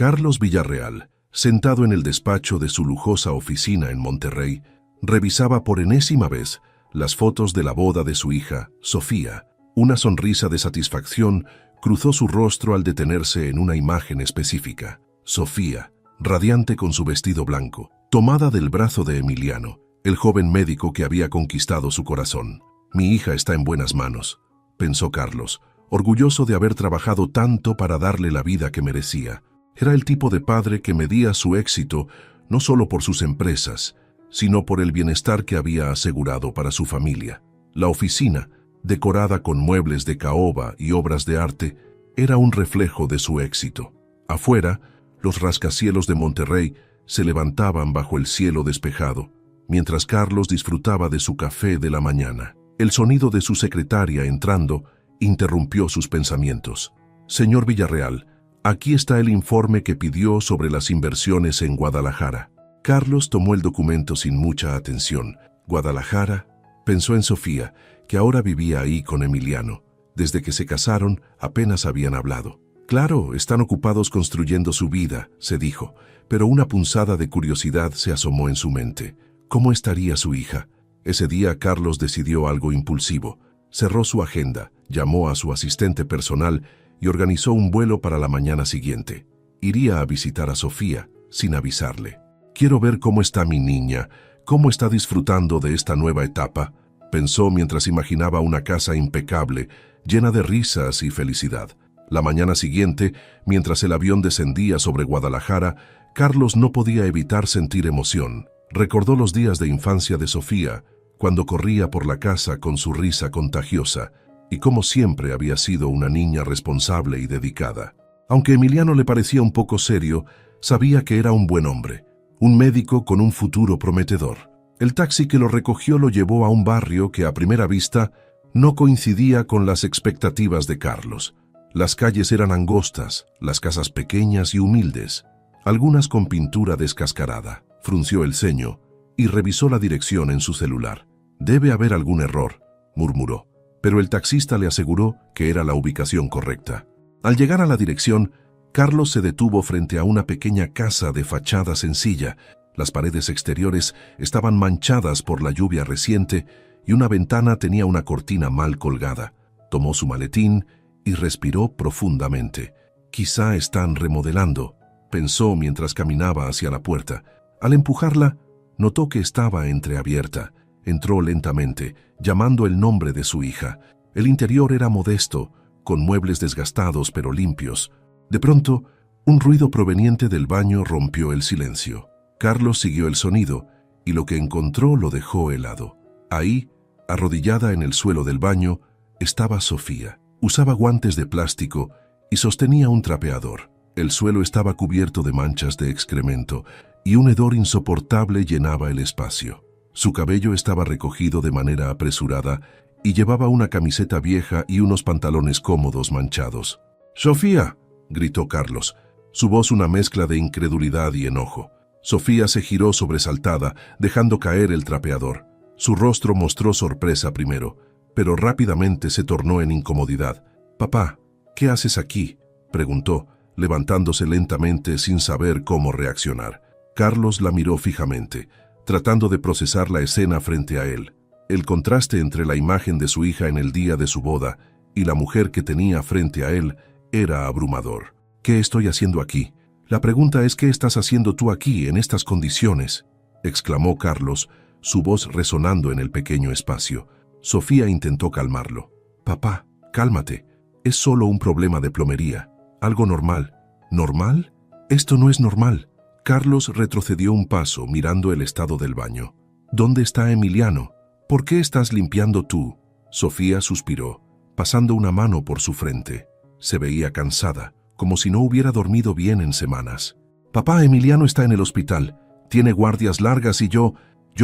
Carlos Villarreal, sentado en el despacho de su lujosa oficina en Monterrey, revisaba por enésima vez las fotos de la boda de su hija, Sofía. Una sonrisa de satisfacción cruzó su rostro al detenerse en una imagen específica. Sofía, radiante con su vestido blanco, tomada del brazo de Emiliano, el joven médico que había conquistado su corazón. «Mi hija está en buenas manos», pensó Carlos, orgulloso de haber trabajado tanto para darle la vida que merecía. Era el tipo de padre que medía su éxito no solo por sus empresas, sino por el bienestar que había asegurado para su familia. La oficina, decorada con muebles de caoba y obras de arte, era un reflejo de su éxito. Afuera, los rascacielos de Monterrey se levantaban bajo el cielo despejado, mientras Carlos disfrutaba de su café de la mañana. El sonido de su secretaria entrando interrumpió sus pensamientos. «Señor Villarreal, aquí está el informe que pidió sobre las inversiones en Guadalajara». Carlos tomó el documento sin mucha atención. «¿Guadalajara?», pensó en Sofía, que ahora vivía ahí con Emiliano. Desde que se casaron, apenas habían hablado. «Claro, están ocupados construyendo su vida», se dijo, pero una punzada de curiosidad se asomó en su mente. ¿Cómo estaría su hija? Ese día Carlos decidió algo impulsivo. Cerró su agenda, llamó a su asistente personal y organizó un vuelo para la mañana siguiente. Iría a visitar a Sofía, sin avisarle. «Quiero ver cómo está mi niña, cómo está disfrutando de esta nueva etapa», pensó mientras imaginaba una casa impecable, llena de risas y felicidad. La mañana siguiente, mientras el avión descendía sobre Guadalajara, Carlos no podía evitar sentir emoción. Recordó los días de infancia de Sofía, cuando corría por la casa con su risa contagiosa, y cómo siempre había sido una niña responsable y dedicada. Aunque Emiliano le parecía un poco serio, sabía que era un buen hombre, un médico con un futuro prometedor. El taxi que lo recogió lo llevó a un barrio que a primera vista no coincidía con las expectativas de Carlos. Las calles eran angostas, las casas pequeñas y humildes, algunas con pintura descascarada. Frunció el ceño y revisó la dirección en su celular. «Debe haber algún error», murmuró, pero el taxista le aseguró que era la ubicación correcta. Al llegar a la dirección, Carlos se detuvo frente a una pequeña casa de fachada sencilla. Las paredes exteriores estaban manchadas por la lluvia reciente y una ventana tenía una cortina mal colgada. Tomó su maletín y respiró profundamente. «Quizá están remodelando», pensó mientras caminaba hacia la puerta. Al empujarla, notó que estaba entreabierta. Entró lentamente, llamando el nombre de su hija. El interior era modesto, con muebles desgastados pero limpios. De pronto, un ruido proveniente del baño rompió el silencio. Carlos siguió el sonido, y lo que encontró lo dejó helado. Ahí, arrodillada en el suelo del baño, estaba Sofía. Usaba guantes de plástico y sostenía un trapeador. El suelo estaba cubierto de manchas de excremento, y un hedor insoportable llenaba el espacio. Su cabello estaba recogido de manera apresurada y llevaba una camiseta vieja y unos pantalones cómodos manchados. «¡Sofía!», gritó Carlos, su voz una mezcla de incredulidad y enojo. Sofía se giró sobresaltada, dejando caer el trapeador. Su rostro mostró sorpresa primero, pero rápidamente se tornó en incomodidad. «Papá, ¿qué haces aquí?», preguntó, levantándose lentamente sin saber cómo reaccionar. Carlos la miró fijamente, tratando de procesar la escena frente a él. El contraste entre la imagen de su hija en el día de su boda y la mujer que tenía frente a él era abrumador. «¿Qué estoy haciendo aquí? La pregunta es, ¿qué estás haciendo tú aquí, en estas condiciones?», exclamó Carlos, su voz resonando en el pequeño espacio. Sofía intentó calmarlo. «Papá, cálmate. Es solo un problema de plomería. Algo normal». «¿Normal? Esto no es normal». Carlos retrocedió un paso mirando el estado del baño. «¿Dónde está Emiliano? ¿Por qué estás limpiando tú?». Sofía suspiró, pasando una mano por su frente. Se veía cansada, como si no hubiera dormido bien en semanas. «Papá, Emiliano está en el hospital. Tiene guardias largas y yo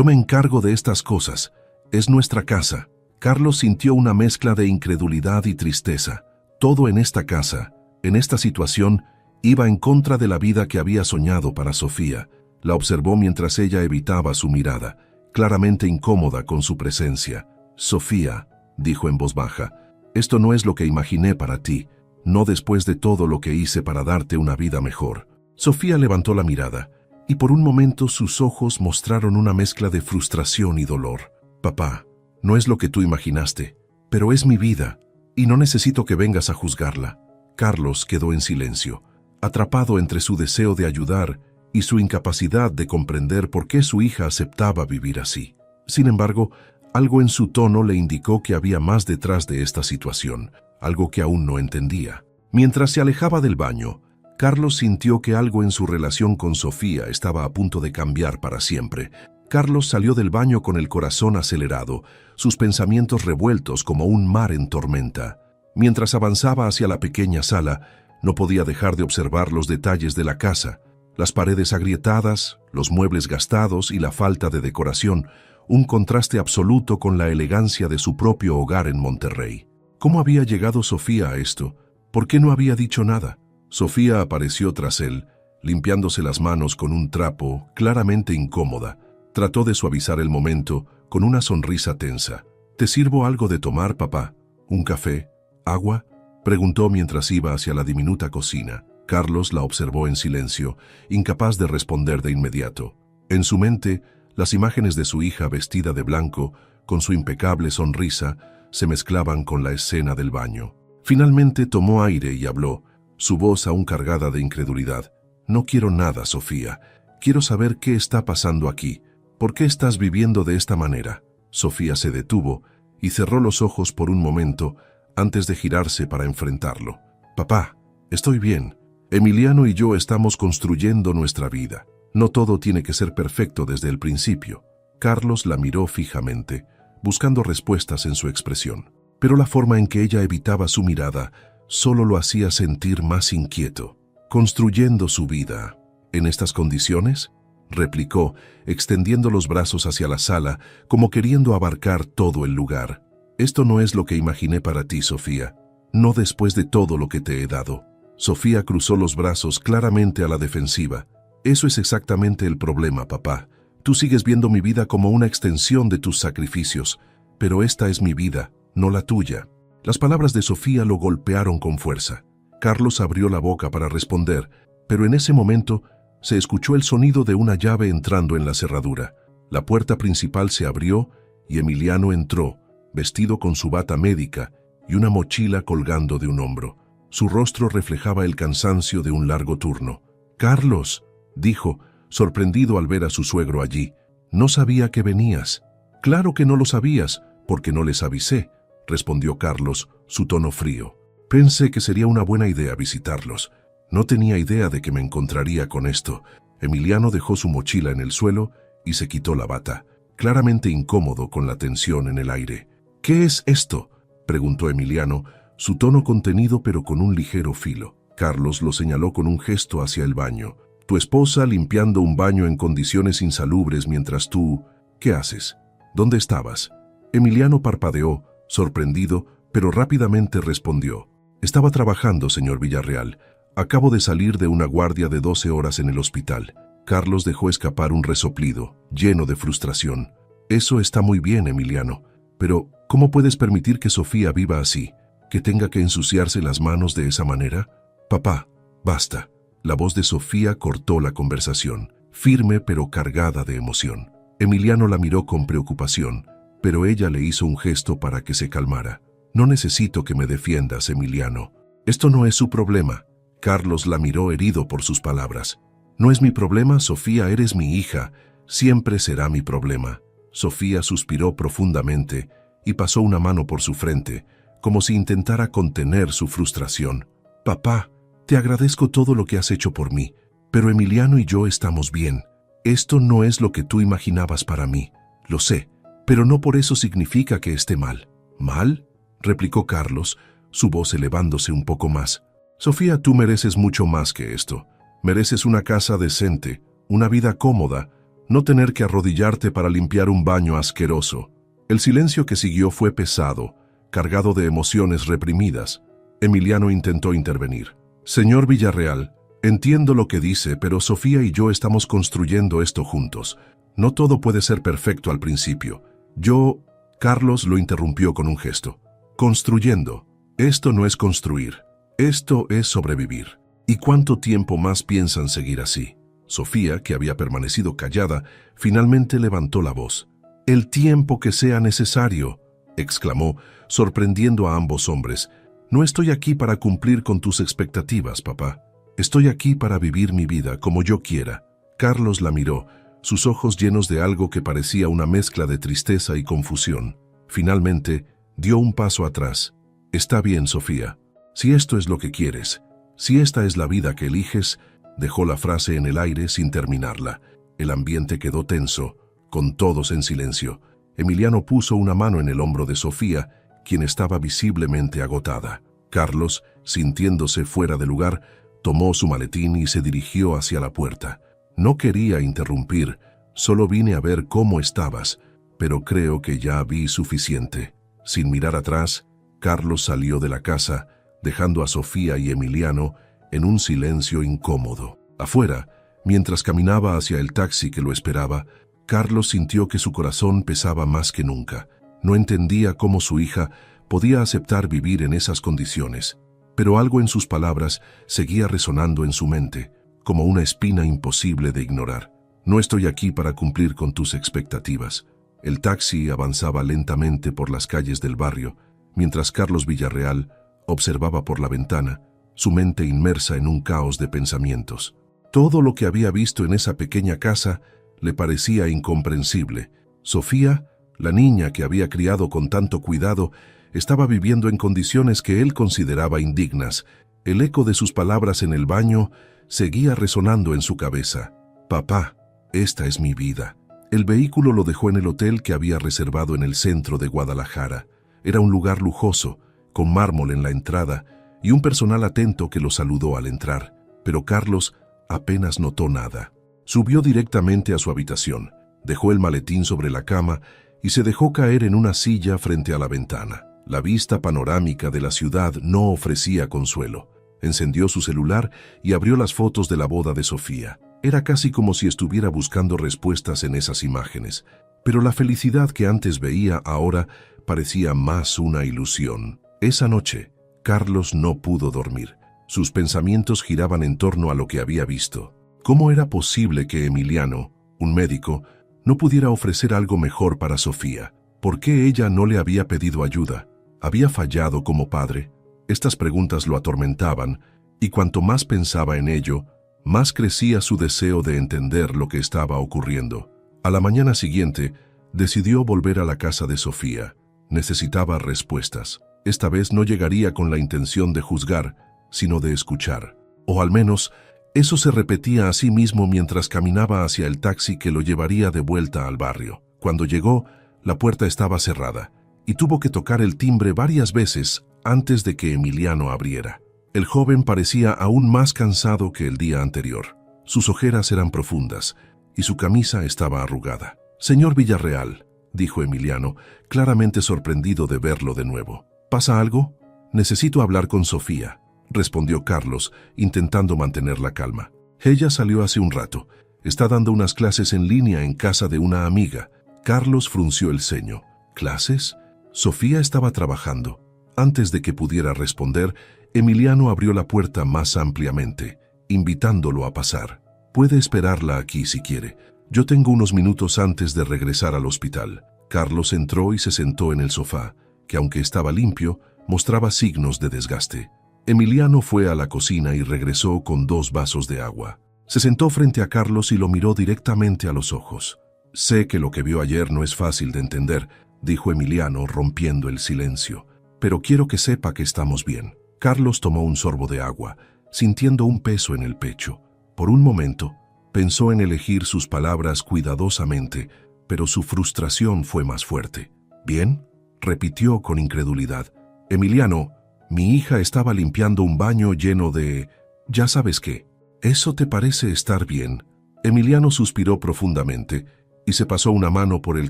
me encargo de estas cosas. Es nuestra casa». Carlos sintió una mezcla de incredulidad y tristeza. Todo en esta casa, en esta situación, iba en contra de la vida que había soñado para Sofía. La observó mientras ella evitaba su mirada, claramente incómoda con su presencia. «Sofía», dijo en voz baja, «esto no es lo que imaginé para ti, no después de todo lo que hice para darte una vida mejor». Sofía levantó la mirada, y por un momento sus ojos mostraron una mezcla de frustración y dolor. Papá, no es lo que tú imaginaste, pero es mi vida, y no necesito que vengas a juzgarla. Carlos quedó en silencio, atrapado entre su deseo de ayudar y su incapacidad de comprender por qué su hija aceptaba vivir así. Sin embargo, algo en su tono le indicó que había más detrás de esta situación, algo que aún no entendía. Mientras se alejaba del baño, Carlos sintió que algo en su relación con Sofía estaba a punto de cambiar para siempre. Carlos salió del baño con el corazón acelerado, sus pensamientos revueltos como un mar en tormenta. Mientras avanzaba hacia la pequeña sala, no podía dejar de observar los detalles de la casa, las paredes agrietadas, los muebles gastados y la falta de decoración, un contraste absoluto con la elegancia de su propio hogar en Monterrey. ¿Cómo había llegado Sofía a esto? ¿Por qué no había dicho nada? Sofía apareció tras él, limpiándose las manos con un trapo, claramente incómoda. Trató de suavizar el momento con una sonrisa tensa. ¿Te sirvo algo de tomar, papá? ¿Un café? ¿Agua?, preguntó mientras iba hacia la diminuta cocina. Carlos la observó en silencio, incapaz de responder de inmediato. En su mente, las imágenes de su hija vestida de blanco, con su impecable sonrisa, se mezclaban con la escena del baño. Finalmente tomó aire y habló, su voz aún cargada de incredulidad. No quiero nada, Sofía. Quiero saber qué está pasando aquí. ¿Por qué estás viviendo de esta manera? Sofía se detuvo y cerró los ojos por un momento antes de girarse para enfrentarlo. Papá, estoy bien. Emiliano y yo estamos construyendo nuestra vida. No todo tiene que ser perfecto desde el principio. Carlos la miró fijamente, buscando respuestas en su expresión. Pero la forma en que ella evitaba su mirada solo lo hacía sentir más inquieto. ¿Construyendo su vida en estas condiciones?, replicó, extendiendo los brazos hacia la sala, como queriendo abarcar todo el lugar. Esto no es lo que imaginé para ti, Sofía. No después de todo lo que te he dado. Sofía cruzó los brazos claramente a la defensiva. Eso es exactamente el problema, papá. Tú sigues viendo mi vida como una extensión de tus sacrificios, pero esta es mi vida, no la tuya. Las palabras de Sofía lo golpearon con fuerza. Carlos abrió la boca para responder, pero en ese momento se escuchó el sonido de una llave entrando en la cerradura. La puerta principal se abrió y Emiliano entró, vestido con su bata médica y una mochila colgando de un hombro. Su rostro reflejaba el cansancio de un largo turno. «Carlos», dijo, sorprendido al ver a su suegro allí. «No sabía que venías». «Claro que no lo sabías, porque no les avisé», respondió Carlos, su tono frío. «Pensé que sería una buena idea visitarlos. No tenía idea de que me encontraría con esto». Emiliano dejó su mochila en el suelo y se quitó la bata, claramente incómodo con la tensión en el aire. «¿Qué es esto?», preguntó Emiliano, su tono contenido pero con un ligero filo. Carlos lo señaló con un gesto hacia el baño. «Tu esposa limpiando un baño en condiciones insalubres mientras tú... ¿Qué haces? ¿Dónde estabas?». Emiliano parpadeó, sorprendido, pero rápidamente respondió. «Estaba trabajando, señor Villarreal. Acabo de salir de una guardia de 12 horas en el hospital». Carlos dejó escapar un resoplido, lleno de frustración. «Eso está muy bien, Emiliano, pero ¿cómo puedes permitir que Sofía viva así? ¿Que tenga que ensuciarse las manos de esa manera? Papá, basta». La voz de Sofía cortó la conversación, firme pero cargada de emoción. Emiliano la miró con preocupación, pero ella le hizo un gesto para que se calmara. «No necesito que me defiendas, Emiliano. Esto no es su problema». Carlos la miró herido por sus palabras. «No es mi problema, Sofía, eres mi hija. Siempre será mi problema». Sofía suspiró profundamente y pasó una mano por su frente, como si intentara contener su frustración. «Papá, te agradezco todo lo que has hecho por mí, pero Emiliano y yo estamos bien. Esto no es lo que tú imaginabas para mí. Lo sé, pero no por eso significa que esté mal». «¿Mal?», replicó Carlos, su voz elevándose un poco más. «Sofía, tú mereces mucho más que esto. Mereces una casa decente, una vida cómoda, no tener que arrodillarte para limpiar un baño asqueroso». El silencio que siguió fue pesado, cargado de emociones reprimidas. Emiliano intentó intervenir. «Señor Villarreal, entiendo lo que dice, pero Sofía y yo estamos construyendo esto juntos. No todo puede ser perfecto al principio. Yo...» Carlos lo interrumpió con un gesto. «Construyendo. Esto no es construir. Esto es sobrevivir». ¿Y cuánto tiempo más piensan seguir así? Sofía, que había permanecido callada, finalmente levantó la voz. «El tiempo que sea necesario», exclamó, sorprendiendo a ambos hombres. «No estoy aquí para cumplir con tus expectativas, papá. Estoy aquí para vivir mi vida como yo quiera». Carlos la miró, sus ojos llenos de algo que parecía una mezcla de tristeza y confusión. Finalmente, dio un paso atrás. «Está bien, Sofía. Si esto es lo que quieres, si esta es la vida que eliges», dejó la frase en el aire sin terminarla. El ambiente quedó tenso, con todos en silencio. Emiliano puso una mano en el hombro de Sofía, quien estaba visiblemente agotada. Carlos, sintiéndose fuera de lugar, tomó su maletín y se dirigió hacia la puerta. «No quería interrumpir, solo vine a ver cómo estabas, pero creo que ya vi suficiente». Sin mirar atrás, Carlos salió de la casa, dejando a Sofía y Emiliano en un silencio incómodo. Afuera, mientras caminaba hacia el taxi que lo esperaba, Carlos sintió que su corazón pesaba más que nunca. No entendía cómo su hija podía aceptar vivir en esas condiciones, pero algo en sus palabras seguía resonando en su mente, como una espina imposible de ignorar. «No estoy aquí para cumplir con tus expectativas». El taxi avanzaba lentamente por las calles del barrio, mientras Carlos Villarreal observaba por la ventana, su mente inmersa en un caos de pensamientos. Todo lo que había visto en esa pequeña casa le parecía incomprensible. Sofía, la niña que había criado con tanto cuidado, estaba viviendo en condiciones que él consideraba indignas. El eco de sus palabras en el baño seguía resonando en su cabeza. «Papá, esta es mi vida». El vehículo lo dejó en el hotel que había reservado en el centro de Guadalajara. Era un lugar lujoso, con mármol en la entrada y un personal atento que lo saludó al entrar. Pero Carlos apenas notó nada. Subió directamente a su habitación, dejó el maletín sobre la cama y se dejó caer en una silla frente a la ventana. La vista panorámica de la ciudad no ofrecía consuelo. Encendió su celular y abrió las fotos de la boda de Sofía. Era casi como si estuviera buscando respuestas en esas imágenes, pero la felicidad que antes veía ahora parecía más una ilusión. Esa noche, Carlos no pudo dormir. Sus pensamientos giraban en torno a lo que había visto. ¿Cómo era posible que Emiliano, un médico, no pudiera ofrecer algo mejor para Sofía? ¿Por qué ella no le había pedido ayuda? ¿Había fallado como padre? Estas preguntas lo atormentaban, y cuanto más pensaba en ello, más crecía su deseo de entender lo que estaba ocurriendo. A la mañana siguiente, decidió volver a la casa de Sofía. Necesitaba respuestas. Esta vez no llegaría con la intención de juzgar, sino de escuchar. O al menos, eso se repetía a sí mismo mientras caminaba hacia el taxi que lo llevaría de vuelta al barrio. Cuando llegó, la puerta estaba cerrada, y tuvo que tocar el timbre varias veces antes de que Emiliano abriera. El joven parecía aún más cansado que el día anterior. Sus ojeras eran profundas, y su camisa estaba arrugada. «Señor Villarreal», dijo Emiliano, claramente sorprendido de verlo de nuevo. «¿Pasa algo?» «Necesito hablar con Sofía», respondió Carlos, intentando mantener la calma. «Ella salió hace un rato. Está dando unas clases en línea en casa de una amiga». Carlos frunció el ceño. «¿Clases?» Sofía estaba trabajando. Antes de que pudiera responder, Emiliano abrió la puerta más ampliamente, invitándolo a pasar. «Puede esperarla aquí si quiere. Yo tengo unos minutos antes de regresar al hospital». Carlos entró y se sentó en el sofá, que aunque estaba limpio, mostraba signos de desgaste. Emiliano fue a la cocina y regresó con 2 vasos de agua. Se sentó frente a Carlos y lo miró directamente a los ojos. «Sé que lo que vio ayer no es fácil de entender», dijo Emiliano, rompiendo el silencio. «Pero quiero que sepa que estamos bien». Carlos tomó un sorbo de agua, sintiendo un peso en el pecho. Por un momento, pensó en elegir sus palabras cuidadosamente, pero su frustración fue más fuerte. «¿Bien?», repitió con incredulidad. «Emiliano, mi hija estaba limpiando un baño lleno de... ya sabes qué. ¿Eso te parece estar bien?». Emiliano suspiró profundamente y se pasó una mano por el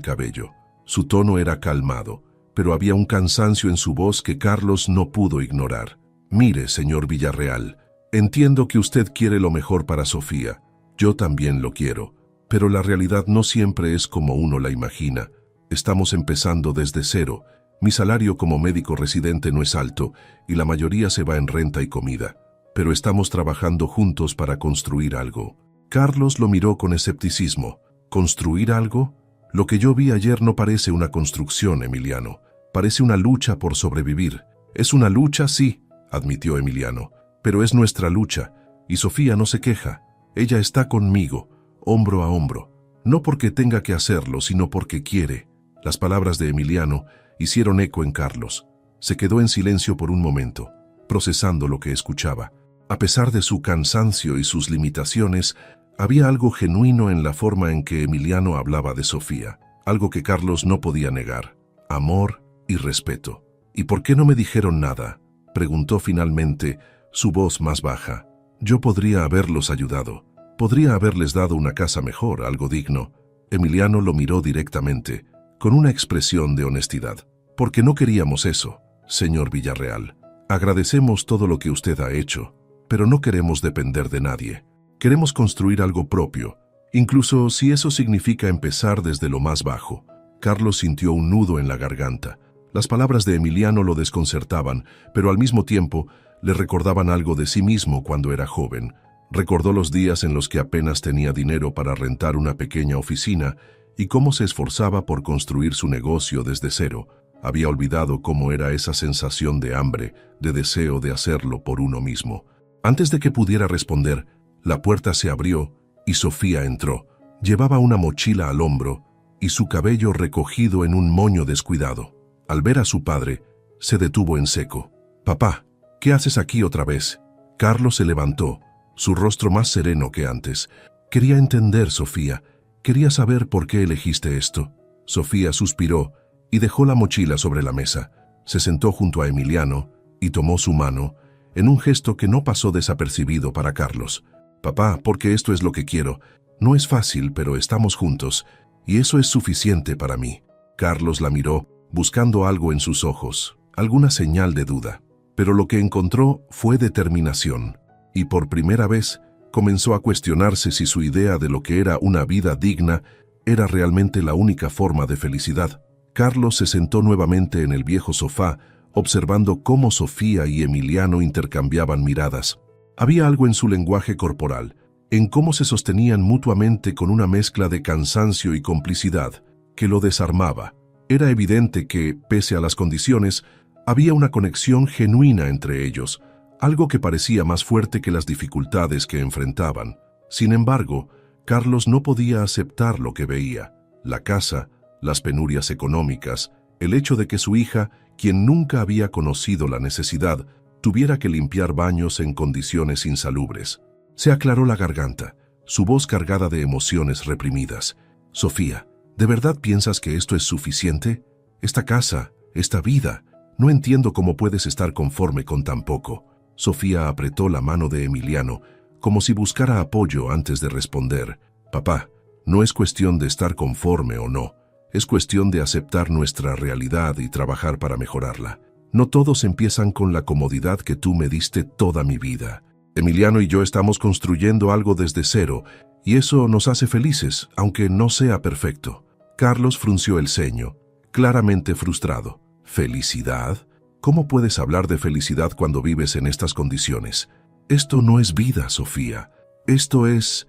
cabello. Su tono era calmado, pero había un cansancio en su voz que Carlos no pudo ignorar. «Mire, señor Villarreal, entiendo que usted quiere lo mejor para Sofía. Yo también lo quiero, pero la realidad no siempre es como uno la imagina. Estamos empezando desde cero. Mi salario como médico residente no es alto y la mayoría se va en renta y comida. pero estamos trabajando juntos para construir algo. Carlos lo miró con escepticismo. ¿Construir algo? Lo que yo vi ayer no parece una construcción, Emiliano. Parece una lucha por sobrevivir. Es una lucha, sí, admitió Emiliano, pero es nuestra lucha, y Sofía no se queja. Ella está conmigo, hombro a hombro, no porque tenga que hacerlo, sino porque quiere. Las palabras de Emiliano hicieron eco en Carlos. Se quedó en silencio por un momento, procesando lo que escuchaba. A pesar de su cansancio y sus limitaciones, había algo genuino en la forma en que Emiliano hablaba de Sofía, algo que Carlos no podía negar: amor y respeto. ¿Y por qué no me dijeron nada?, preguntó finalmente, su voz más baja. Yo podría haberlos ayudado. Podría haberles dado una casa mejor, algo digno. Emiliano lo miró directamente, con una expresión de honestidad. Porque no queríamos eso, señor Villarreal. Agradecemos todo lo que usted ha hecho, pero no queremos depender de nadie. Queremos construir algo propio, incluso si eso significa empezar desde lo más bajo. Carlos sintió un nudo en la garganta. Las palabras de Emiliano lo desconcertaban, pero al mismo tiempo le recordaban algo de sí mismo cuando era joven. Recordó los días en los que apenas tenía dinero para rentar una pequeña oficina y cómo se esforzaba por construir su negocio desde cero. Había olvidado cómo era esa sensación de hambre, de deseo de hacerlo por uno mismo. Antes de que pudiera responder, la puerta se abrió y Sofía entró. Llevaba una mochila al hombro y su cabello recogido en un moño descuidado. Al ver a su padre, se detuvo en seco. «Papá, ¿qué haces aquí otra vez?». Carlos se levantó, su rostro más sereno que antes. «Quería entender, Sofía. Quería saber por qué elegiste esto». Sofía suspiró y dejó la mochila sobre la mesa. Se sentó junto a Emiliano y tomó su mano, en un gesto que no pasó desapercibido para Carlos. «Papá, porque esto es lo que quiero. No es fácil, pero estamos juntos, y eso es suficiente para mí». Carlos la miró, buscando algo en sus ojos, alguna señal de duda. Pero lo que encontró fue determinación, y por primera vez comenzó a cuestionarse si su idea de lo que era una vida digna era realmente la única forma de felicidad. Carlos se sentó nuevamente en el viejo sofá, observando cómo Sofía y Emiliano intercambiaban miradas. Había algo en su lenguaje corporal, en cómo se sostenían mutuamente con una mezcla de cansancio y complicidad, que lo desarmaba. Era evidente que, pese a las condiciones, había una conexión genuina entre ellos, algo que parecía más fuerte que las dificultades que enfrentaban. Sin embargo, Carlos no podía aceptar lo que veía: la casa, las penurias económicas, el hecho de que su hija, quien nunca había conocido la necesidad, tuviera que limpiar baños en condiciones insalubres. Se aclaró la garganta, su voz cargada de emociones reprimidas. «Sofía, ¿de verdad piensas que esto es suficiente? Esta casa, esta vida. No entiendo cómo puedes estar conforme con tan poco». Sofía apretó la mano de Emiliano, como si buscara apoyo antes de responder. «Papá, no es cuestión de estar conforme o no. Es cuestión de aceptar nuestra realidad y trabajar para mejorarla. No todos empiezan con la comodidad que tú me diste toda mi vida. Emiliano y yo estamos construyendo algo desde cero, y eso nos hace felices, aunque no sea perfecto». Carlos frunció el ceño, claramente frustrado. «¿Felicidad? ¿Cómo puedes hablar de felicidad cuando vives en estas condiciones? Esto no es vida, Sofía. Esto es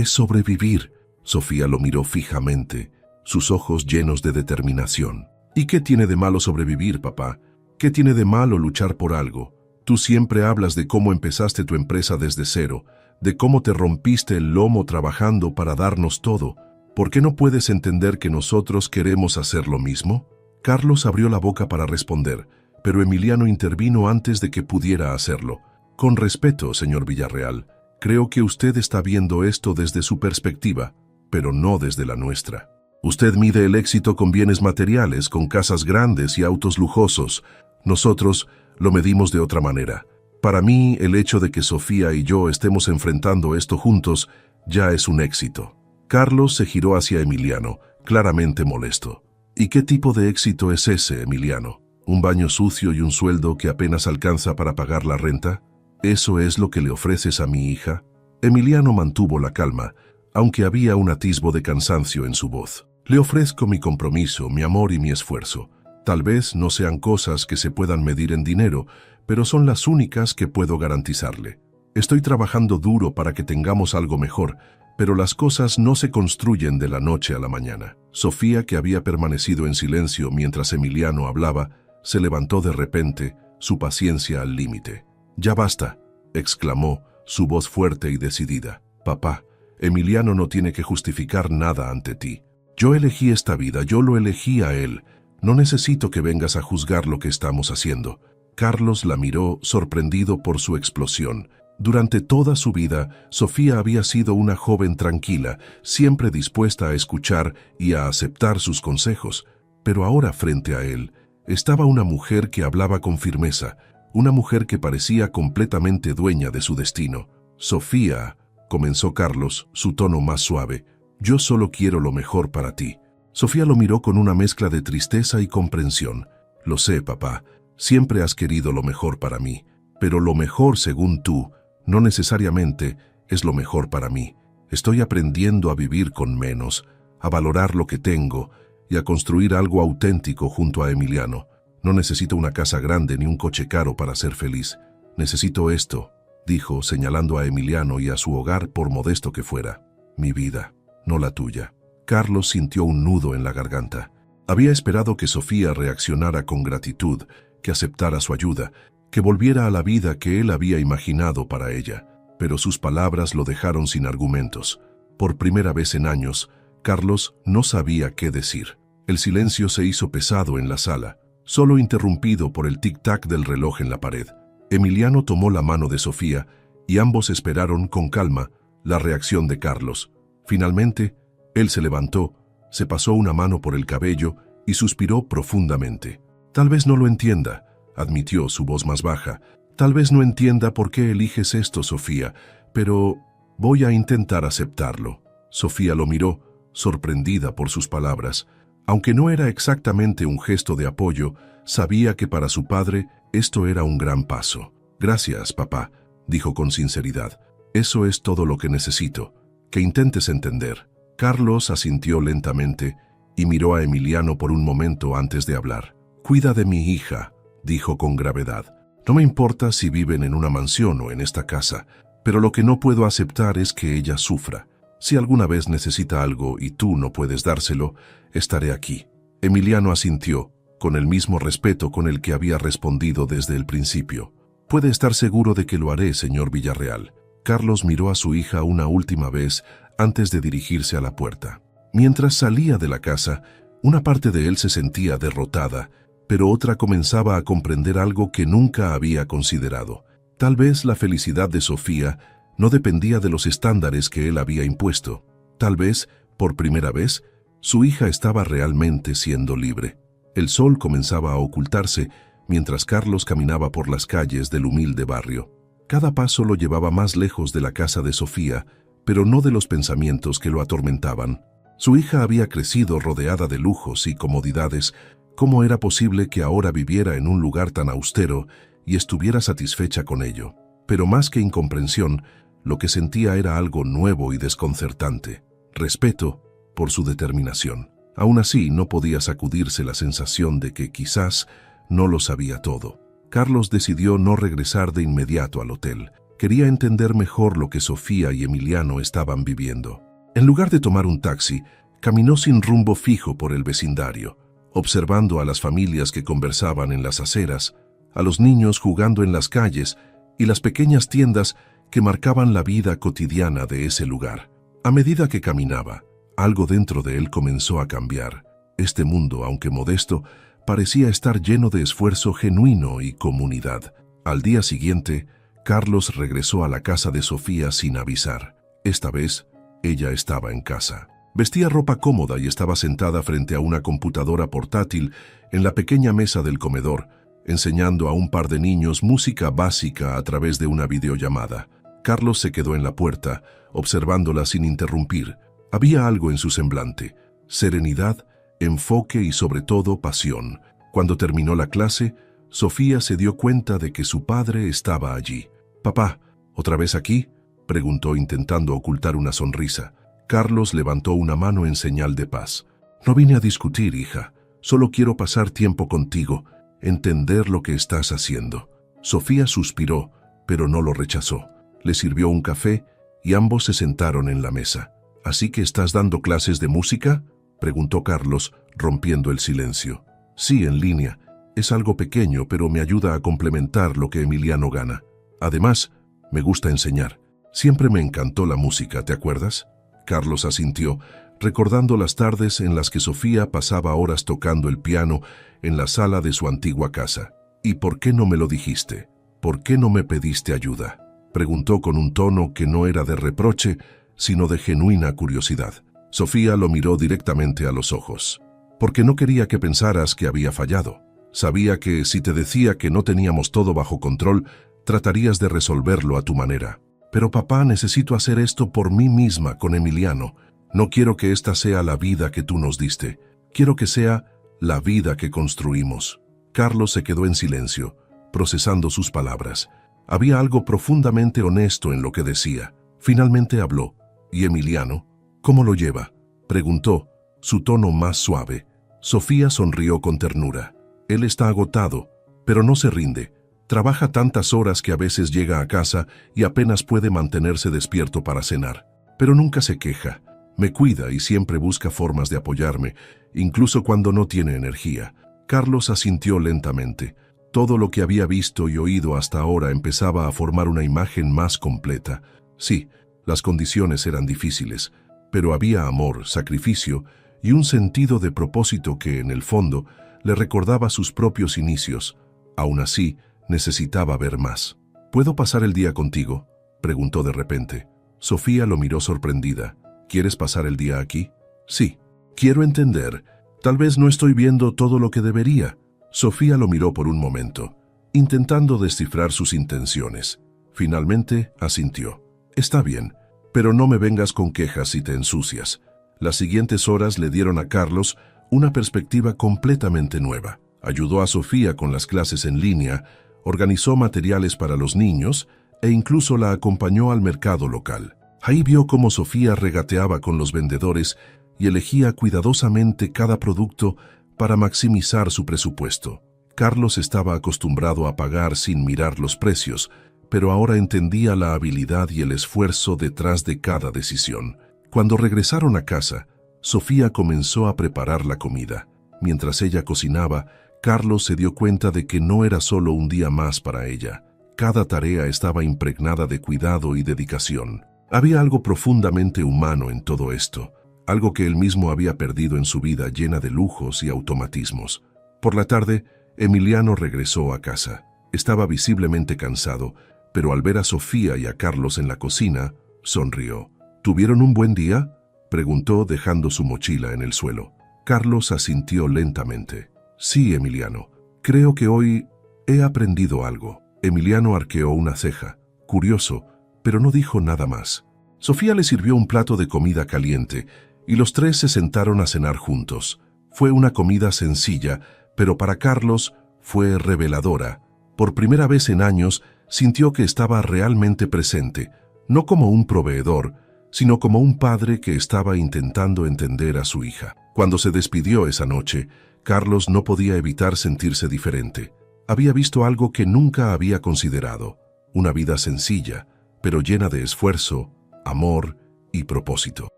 sobrevivir». Sofía lo miró fijamente, sus ojos llenos de determinación. «¿Y qué tiene de malo sobrevivir, papá? ¿Qué tiene de malo luchar por algo? Tú siempre hablas de cómo empezaste tu empresa desde cero, de cómo te rompiste el lomo trabajando para darnos todo. ¿Por qué no puedes entender que nosotros queremos hacer lo mismo?». Carlos abrió la boca para responder, pero Emiliano intervino antes de que pudiera hacerlo. «Con respeto, señor Villarreal, creo que usted está viendo esto desde su perspectiva, pero no desde la nuestra. Usted mide el éxito con bienes materiales, con casas grandes y autos lujosos. Nosotros lo medimos de otra manera. Para mí, el hecho de que Sofía y yo estemos enfrentando esto juntos ya es un éxito». Carlos se giró hacia Emiliano, claramente molesto. «¿Y qué tipo de éxito es ese, Emiliano? ¿Un baño sucio y un sueldo que apenas alcanza para pagar la renta? ¿Eso es lo que le ofreces a mi hija?». Emiliano mantuvo la calma, aunque había un atisbo de cansancio en su voz. «Le ofrezco mi compromiso, mi amor y mi esfuerzo. Tal vez no sean cosas que se puedan medir en dinero, pero son las únicas que puedo garantizarle. Estoy trabajando duro para que tengamos algo mejor, pero las cosas no se construyen de la noche a la mañana. Sofía, que había permanecido en silencio mientras Emiliano hablaba, se levantó de repente, su paciencia al límite. «Ya basta», exclamó, su voz fuerte y decidida. «Papá, Emiliano no tiene que justificar nada ante ti. Yo elegí esta vida, yo lo elegí a él. No necesito que vengas a juzgar lo que estamos haciendo». Carlos la miró, sorprendido por su explosión. Durante toda su vida, Sofía había sido una joven tranquila, siempre dispuesta a escuchar y a aceptar sus consejos. Pero ahora, frente a él, estaba una mujer que hablaba con firmeza, una mujer que parecía completamente dueña de su destino. «Sofía», comenzó Carlos, su tono más suave, «yo solo quiero lo mejor para ti». Sofía lo miró con una mezcla de tristeza y comprensión. «Lo sé, papá, siempre has querido lo mejor para mí, pero lo mejor, según tú, no necesariamente es lo mejor para mí. Estoy aprendiendo a vivir con menos, a valorar lo que tengo y a construir algo auténtico junto a Emiliano. No necesito una casa grande ni un coche caro para ser feliz. Necesito esto», dijo, señalando a Emiliano y a su hogar por modesto que fuera. «Mi vida, no la tuya». Carlos sintió un nudo en la garganta. Había esperado que Sofía reaccionara con gratitud, que aceptara su ayuda, que volviera a la vida que él había imaginado para ella, pero sus palabras lo dejaron sin argumentos. Por primera vez en años, Carlos no sabía qué decir. El silencio se hizo pesado en la sala, solo interrumpido por el tic-tac del reloj en la pared. Emiliano tomó la mano de Sofía y ambos esperaron con calma la reacción de Carlos. Finalmente, él se levantó, se pasó una mano por el cabello y suspiró profundamente. «Tal vez no lo entienda», admitió, su voz más baja. «Tal vez no entienda por qué eliges esto, Sofía, pero voy a intentar aceptarlo». Sofía lo miró, sorprendida por sus palabras. Aunque no era exactamente un gesto de apoyo, sabía que para su padre esto era un gran paso. «Gracias, papá», dijo con sinceridad. «Eso es todo lo que necesito, que intentes entender». Carlos asintió lentamente y miró a Emiliano por un momento antes de hablar. «Cuida de mi hija», dijo con gravedad. «No me importa si viven en una mansión o en esta casa, pero lo que no puedo aceptar es que ella sufra. Si alguna vez necesita algo y tú no puedes dárselo, estaré aquí». Emiliano asintió, con el mismo respeto con el que había respondido desde el principio. «Puede estar seguro de que lo haré, señor Villarreal». Carlos miró a su hija una última vez antes de dirigirse a la puerta. Mientras salía de la casa, una parte de él se sentía derrotada, pero otra comenzaba a comprender algo que nunca había considerado. Tal vez la felicidad de Sofía no dependía de los estándares que él había impuesto. Tal vez, por primera vez, su hija estaba realmente siendo libre. El sol comenzaba a ocultarse mientras Carlos caminaba por las calles del humilde barrio. Cada paso lo llevaba más lejos de la casa de Sofía, pero no de los pensamientos que lo atormentaban. Su hija había crecido rodeada de lujos y comodidades. ¿Cómo era posible que ahora viviera en un lugar tan austero y estuviera satisfecha con ello? Pero más que incomprensión, lo que sentía era algo nuevo y desconcertante. Respeto por su determinación. Aún así, no podía sacudirse la sensación de que quizás no lo sabía todo. Carlos decidió no regresar de inmediato al hotel. Quería entender mejor lo que Sofía y Emiliano estaban viviendo. En lugar de tomar un taxi, caminó sin rumbo fijo por el vecindario, observando a las familias que conversaban en las aceras, a los niños jugando en las calles y las pequeñas tiendas que marcaban la vida cotidiana de ese lugar. A medida que caminaba, algo dentro de él comenzó a cambiar. Este mundo, aunque modesto, parecía estar lleno de esfuerzo genuino y comunidad. Al día siguiente, Carlos regresó a la casa de Sofía sin avisar. Esta vez, ella estaba en casa. Vestía ropa cómoda y estaba sentada frente a una computadora portátil en la pequeña mesa del comedor, enseñando a un par de niños música básica a través de una videollamada. Carlos se quedó en la puerta, observándola sin interrumpir. Había algo en su semblante: serenidad, enfoque y sobre todo pasión. Cuando terminó la clase, Sofía se dio cuenta de que su padre estaba allí. «Papá, ¿otra vez aquí?», preguntó intentando ocultar una sonrisa. Carlos levantó una mano en señal de paz. «No vine a discutir, hija. Solo quiero pasar tiempo contigo, entender lo que estás haciendo». Sofía suspiró, pero no lo rechazó. Le sirvió un café y ambos se sentaron en la mesa. ¿Así que estás dando clases de música?, preguntó Carlos, rompiendo el silencio. Sí, en línea. Es algo pequeño, pero me ayuda a complementar lo que Emiliano gana. Además, me gusta enseñar. Siempre me encantó la música, ¿te acuerdas? Carlos asintió, recordando las tardes en las que Sofía pasaba horas tocando el piano en la sala de su antigua casa. ¿Y por qué no me lo dijiste? ¿Por qué no me pediste ayuda?, preguntó con un tono que no era de reproche, sino de genuina curiosidad. Sofía lo miró directamente a los ojos. Porque no quería que pensaras que había fallado. Sabía que si te decía que no teníamos todo bajo control, tratarías de resolverlo a tu manera. Pero papá, necesito hacer esto por mí misma con Emiliano. No quiero que esta sea la vida que tú nos diste. Quiero que sea la vida que construimos. Carlos se quedó en silencio, procesando sus palabras. Había algo profundamente honesto en lo que decía. Finalmente habló. ¿Y Emiliano? ¿Cómo lo lleva?, preguntó, su tono más suave. Sofía sonrió con ternura. Él está agotado, pero no se rinde. Trabaja tantas horas que a veces llega a casa y apenas puede mantenerse despierto para cenar. Pero nunca se queja. Me cuida y siempre busca formas de apoyarme, incluso cuando no tiene energía. Carlos asintió lentamente. Todo lo que había visto y oído hasta ahora empezaba a formar una imagen más completa. Sí, las condiciones eran difíciles, pero había amor, sacrificio y un sentido de propósito que, en el fondo, le recordaba sus propios inicios. Aún así, necesitaba ver más. ¿Puedo pasar el día contigo?, preguntó de repente. Sofía lo miró sorprendida. ¿Quieres pasar el día aquí? Sí. Quiero entender. Tal vez no estoy viendo todo lo que debería. Sofía lo miró por un momento, intentando descifrar sus intenciones. Finalmente, asintió. Está bien, pero no me vengas con quejas si te ensucias. Las siguientes horas le dieron a Carlos una perspectiva completamente nueva. Ayudó a Sofía con las clases en línea, organizó materiales para los niños e incluso la acompañó al mercado local. Ahí vio cómo Sofía regateaba con los vendedores y elegía cuidadosamente cada producto para maximizar su presupuesto. Carlos estaba acostumbrado a pagar sin mirar los precios, pero ahora entendía la habilidad y el esfuerzo detrás de cada decisión. Cuando regresaron a casa, Sofía comenzó a preparar la comida. Mientras ella cocinaba, Carlos se dio cuenta de que no era solo un día más para ella. Cada tarea estaba impregnada de cuidado y dedicación. Había algo profundamente humano en todo esto, algo que él mismo había perdido en su vida llena de lujos y automatismos. Por la tarde, Emiliano regresó a casa. Estaba visiblemente cansado, pero al ver a Sofía y a Carlos en la cocina, sonrió. ¿Tuvieron un buen día?, preguntó dejando su mochila en el suelo. Carlos asintió lentamente. Sí, Emiliano. Creo que hoy he aprendido algo. Emiliano arqueó una ceja, curioso, pero no dijo nada más. Sofía le sirvió un plato de comida caliente y los tres se sentaron a cenar juntos. Fue una comida sencilla, pero para Carlos fue reveladora. Por primera vez en años sintió que estaba realmente presente, no como un proveedor, sino como un padre que estaba intentando entender a su hija. Cuando se despidió esa noche, Carlos no podía evitar sentirse diferente. Había visto algo que nunca había considerado, una vida sencilla, pero llena de esfuerzo, amor y propósito.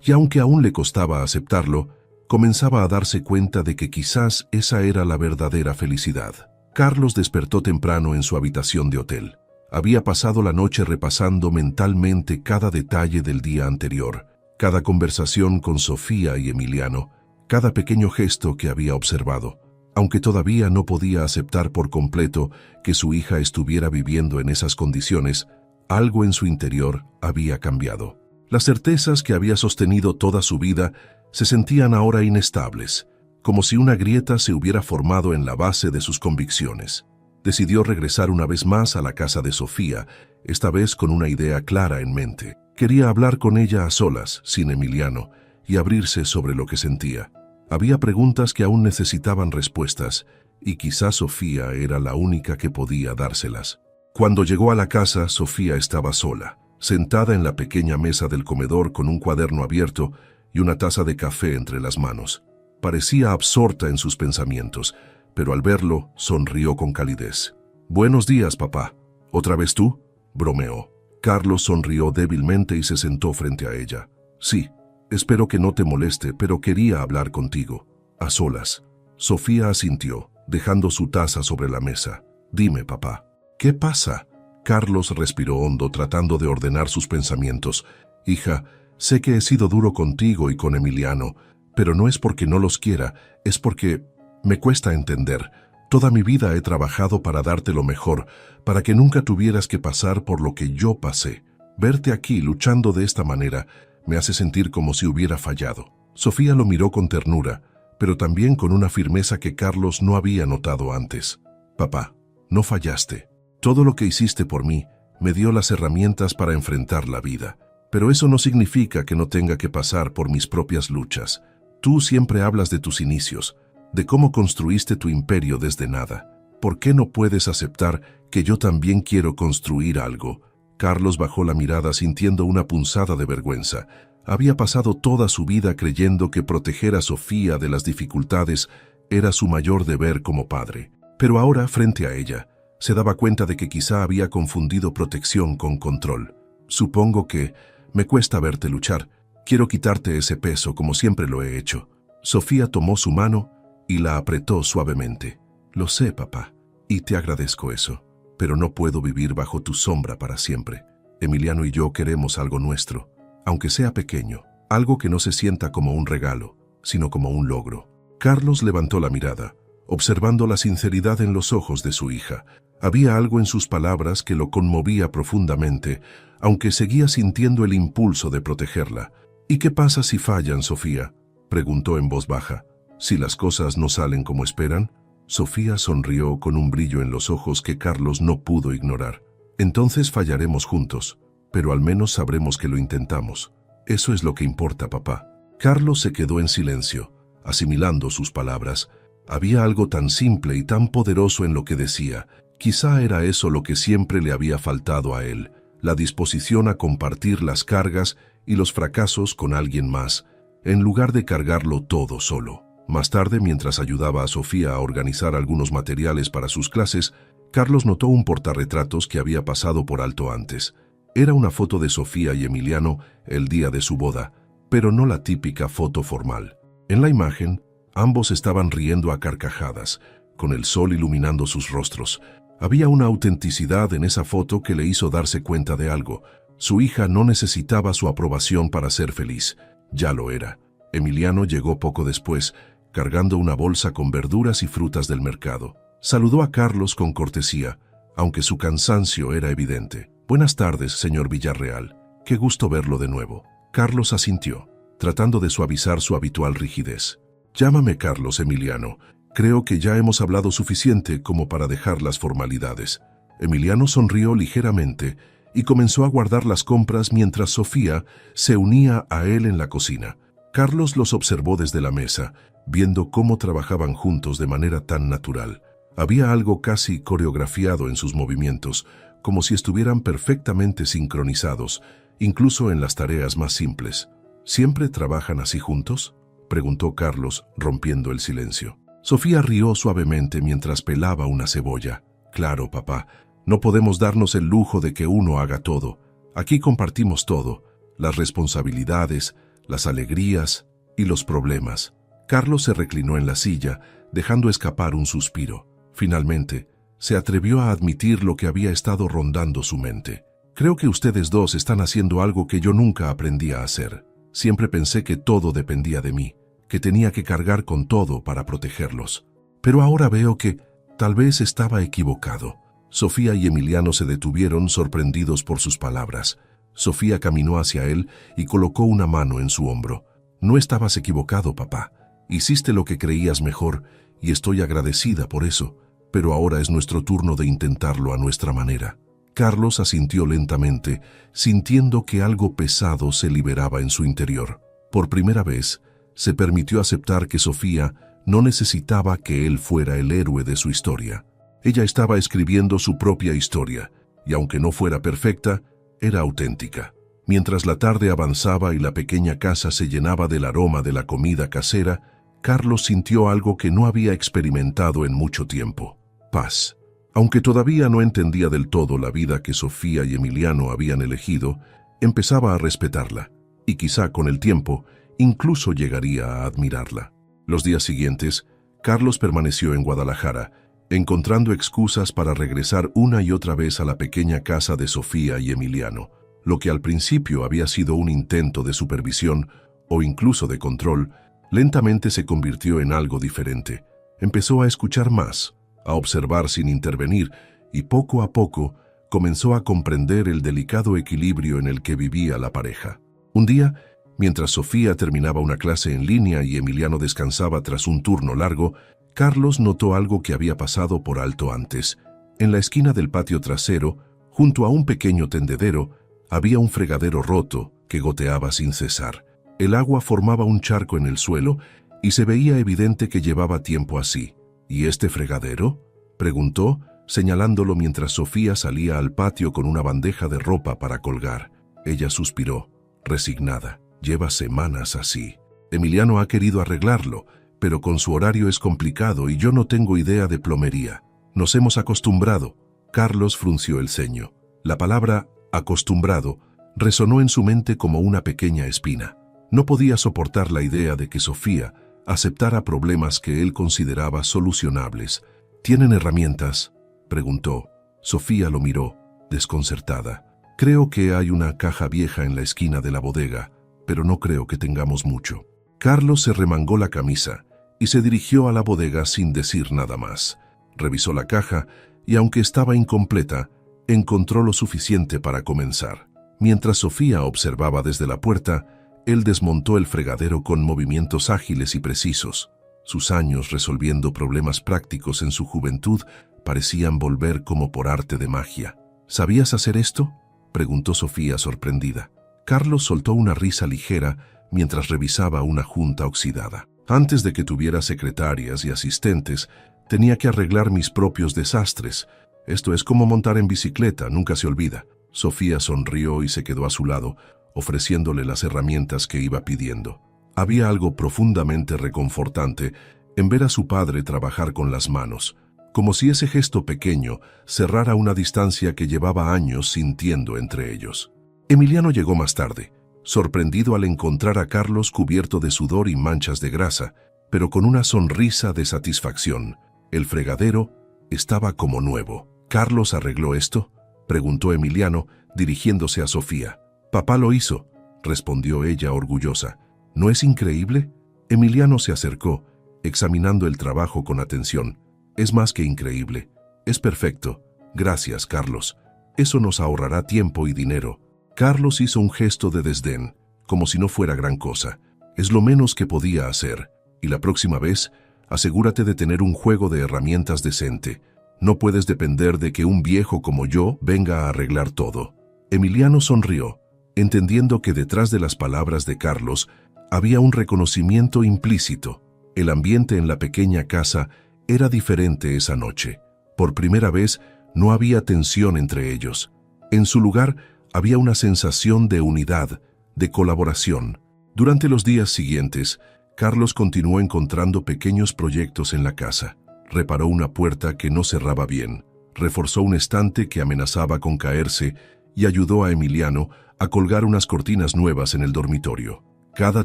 Y aunque aún le costaba aceptarlo, comenzaba a darse cuenta de que quizás esa era la verdadera felicidad. Carlos despertó temprano en su habitación de hotel. Había pasado la noche repasando mentalmente cada detalle del día anterior, cada conversación con Sofía y Emiliano, cada pequeño gesto que había observado. Aunque todavía no podía aceptar por completo que su hija estuviera viviendo en esas condiciones, algo en su interior había cambiado. Las certezas que había sostenido toda su vida se sentían ahora inestables, como si una grieta se hubiera formado en la base de sus convicciones. Decidió regresar una vez más a la casa de Sofía, esta vez con una idea clara en mente. Quería hablar con ella a solas, sin Emiliano, y abrirse sobre lo que sentía. Había preguntas que aún necesitaban respuestas, y quizás Sofía era la única que podía dárselas. Cuando llegó a la casa, Sofía estaba sola, sentada en la pequeña mesa del comedor con un cuaderno abierto y una taza de café entre las manos. Parecía absorta en sus pensamientos, pero al verlo, sonrió con calidez. Buenos días, papá. ¿Otra vez tú? Bromeó. Carlos sonrió débilmente y se sentó frente a ella. Sí, espero que no te moleste, pero quería hablar contigo. A solas. Sofía asintió, dejando su taza sobre la mesa. Dime, papá. ¿Qué pasa? Carlos respiró hondo, tratando de ordenar sus pensamientos. Hija, sé que he sido duro contigo y con Emiliano, pero no es porque no los quiera, es porque me cuesta entender. Toda mi vida he trabajado para darte lo mejor, para que nunca tuvieras que pasar por lo que yo pasé. Verte aquí luchando de esta manera me hace sentir como si hubiera fallado. Sofía lo miró con ternura, pero también con una firmeza que Carlos no había notado antes. Papá, no fallaste. Todo lo que hiciste por mí me dio las herramientas para enfrentar la vida. Pero eso no significa que no tenga que pasar por mis propias luchas. Tú siempre hablas de tus inicios, de cómo construiste tu imperio desde nada. ¿Por qué no puedes aceptar que yo también quiero construir algo? Carlos bajó la mirada sintiendo una punzada de vergüenza. Había pasado toda su vida creyendo que proteger a Sofía de las dificultades era su mayor deber como padre. Pero ahora, frente a ella, se daba cuenta de que quizá había confundido protección con control. Supongo que me cuesta verte luchar. Quiero quitarte ese peso como siempre lo he hecho. Sofía tomó su mano y la apretó suavemente. Lo sé, papá, y te agradezco eso, pero no puedo vivir bajo tu sombra para siempre. Emiliano y yo queremos algo nuestro, aunque sea pequeño, algo que no se sienta como un regalo, sino como un logro. Carlos levantó la mirada, observando la sinceridad en los ojos de su hija. Había algo en sus palabras que lo conmovía profundamente, aunque seguía sintiendo el impulso de protegerla. ¿Y qué pasa si fallan, Sofía?, preguntó en voz baja. ¿Si las cosas no salen como esperan? Sofía sonrió con un brillo en los ojos que Carlos no pudo ignorar. Entonces fallaremos juntos, pero al menos sabremos que lo intentamos. Eso es lo que importa, papá. Carlos se quedó en silencio, asimilando sus palabras. Había algo tan simple y tan poderoso en lo que decía. Quizá era eso lo que siempre le había faltado a él, la disposición a compartir las cargas y los fracasos con alguien más, en lugar de cargarlo todo solo. Más tarde, mientras ayudaba a Sofía a organizar algunos materiales para sus clases, Carlos notó un portarretratos que había pasado por alto antes. Era una foto de Sofía y Emiliano el día de su boda, pero no la típica foto formal. En la imagen, ambos estaban riendo a carcajadas, con el sol iluminando sus rostros. Había una autenticidad en esa foto que le hizo darse cuenta de algo. Su hija no necesitaba su aprobación para ser feliz. Ya lo era. Emiliano llegó poco después, cargando una bolsa con verduras y frutas del mercado. Saludó a Carlos con cortesía, aunque su cansancio era evidente. «Buenas tardes, señor Villarreal. Qué gusto verlo de nuevo». Carlos asintió, tratando de suavizar su habitual rigidez. «Llámame Carlos, Emiliano. Creo que ya hemos hablado suficiente como para dejar las formalidades». Emiliano sonrió ligeramente y comenzó a guardar las compras mientras Sofía se unía a él en la cocina. Carlos los observó desde la mesa, viendo cómo trabajaban juntos de manera tan natural. Había algo casi coreografiado en sus movimientos, como si estuvieran perfectamente sincronizados, incluso en las tareas más simples. ¿Siempre trabajan así juntos?, preguntó Carlos, rompiendo el silencio. Sofía rió suavemente mientras pelaba una cebolla. «Claro, papá, no podemos darnos el lujo de que uno haga todo. Aquí compartimos todo, las responsabilidades, las alegrías y los problemas». Carlos se reclinó en la silla, dejando escapar un suspiro. Finalmente, se atrevió a admitir lo que había estado rondando su mente. «Creo que ustedes dos están haciendo algo que yo nunca aprendí a hacer. Siempre pensé que todo dependía de mí, que tenía que cargar con todo para protegerlos. Pero ahora veo que tal vez estaba equivocado». Sofía y Emiliano se detuvieron, sorprendidos por sus palabras. Sofía caminó hacia él y colocó una mano en su hombro. «No estabas equivocado, papá. Hiciste lo que creías mejor y estoy agradecida por eso, pero ahora es nuestro turno de intentarlo a nuestra manera». Carlos asintió lentamente, sintiendo que algo pesado se liberaba en su interior. Por primera vez, se permitió aceptar que Sofía no necesitaba que él fuera el héroe de su historia. Ella estaba escribiendo su propia historia, y aunque no fuera perfecta, era auténtica. Mientras la tarde avanzaba y la pequeña casa se llenaba del aroma de la comida casera, Carlos sintió algo que no había experimentado en mucho tiempo: paz. Aunque todavía no entendía del todo la vida que Sofía y Emiliano habían elegido, empezaba a respetarla, y quizá con el tiempo incluso llegaría a admirarla. Los días siguientes, Carlos permaneció en Guadalajara, encontrando excusas para regresar una y otra vez a la pequeña casa de Sofía y Emiliano. Lo que al principio había sido un intento de supervisión o incluso de control, lentamente se convirtió en algo diferente. Empezó a escuchar más, a observar sin intervenir, y poco a poco comenzó a comprender el delicado equilibrio en el que vivía la pareja. Un día, mientras Sofía terminaba una clase en línea y Emiliano descansaba tras un turno largo, Carlos notó algo que había pasado por alto antes. En la esquina del patio trasero, junto a un pequeño tendedero, había un fregadero roto que goteaba sin cesar. El agua formaba un charco en el suelo y se veía evidente que llevaba tiempo así. ¿Y este fregadero?, preguntó, señalándolo mientras Sofía salía al patio con una bandeja de ropa para colgar. Ella suspiró, resignada. Lleva semanas así. Emiliano ha querido arreglarlo, pero con su horario es complicado y yo no tengo idea de plomería. Nos hemos acostumbrado. Carlos frunció el ceño. La palabra acostumbrado resonó en su mente como una pequeña espina. No podía soportar la idea de que Sofía aceptara problemas que él consideraba solucionables. ¿Tienen herramientas?, preguntó. Sofía lo miró, desconcertada. Creo que hay una caja vieja en la esquina de la bodega, pero no creo que tengamos mucho. Carlos se remangó la camisa y se dirigió a la bodega sin decir nada más. Revisó la caja y, aunque estaba incompleta, encontró lo suficiente para comenzar. Mientras Sofía observaba desde la puerta, él desmontó el fregadero con movimientos ágiles y precisos. Sus años resolviendo problemas prácticos en su juventud parecían volver como por arte de magia. ¿Sabías hacer esto?, preguntó Sofía sorprendida. Carlos soltó una risa ligera mientras revisaba una junta oxidada. Antes de que tuviera secretarias y asistentes, tenía que arreglar mis propios desastres. Esto es como montar en bicicleta, nunca se olvida. Sofía sonrió y se quedó a su lado, ofreciéndole las herramientas que iba pidiendo. Había algo profundamente reconfortante en ver a su padre trabajar con las manos, como si ese gesto pequeño cerrara una distancia que llevaba años sintiendo entre ellos. Emiliano llegó más tarde, sorprendido al encontrar a Carlos cubierto de sudor y manchas de grasa, pero con una sonrisa de satisfacción. El fregadero estaba como nuevo. ¿Carlos arregló esto?, preguntó Emiliano, dirigiéndose a Sofía. «Papá lo hizo», respondió ella orgullosa. «¿No es increíble?». Emiliano se acercó, examinando el trabajo con atención. «Es más que increíble. Es perfecto. Gracias, Carlos. Eso nos ahorrará tiempo y dinero». Carlos hizo un gesto de desdén, como si no fuera gran cosa. «Es lo menos que podía hacer. Y la próxima vez, asegúrate de tener un juego de herramientas decente. No puedes depender de que un viejo como yo venga a arreglar todo». Emiliano sonrió, entendiendo que detrás de las palabras de Carlos había un reconocimiento implícito. El ambiente en la pequeña casa era diferente esa noche. Por primera vez no había tensión entre ellos. En su lugar había una sensación de unidad, de colaboración. Durante los días siguientes, Carlos continuó encontrando pequeños proyectos en la casa. Reparó una puerta que no cerraba bien, reforzó un estante que amenazaba con caerse y ayudó a Emiliano a colgar unas cortinas nuevas en el dormitorio. Cada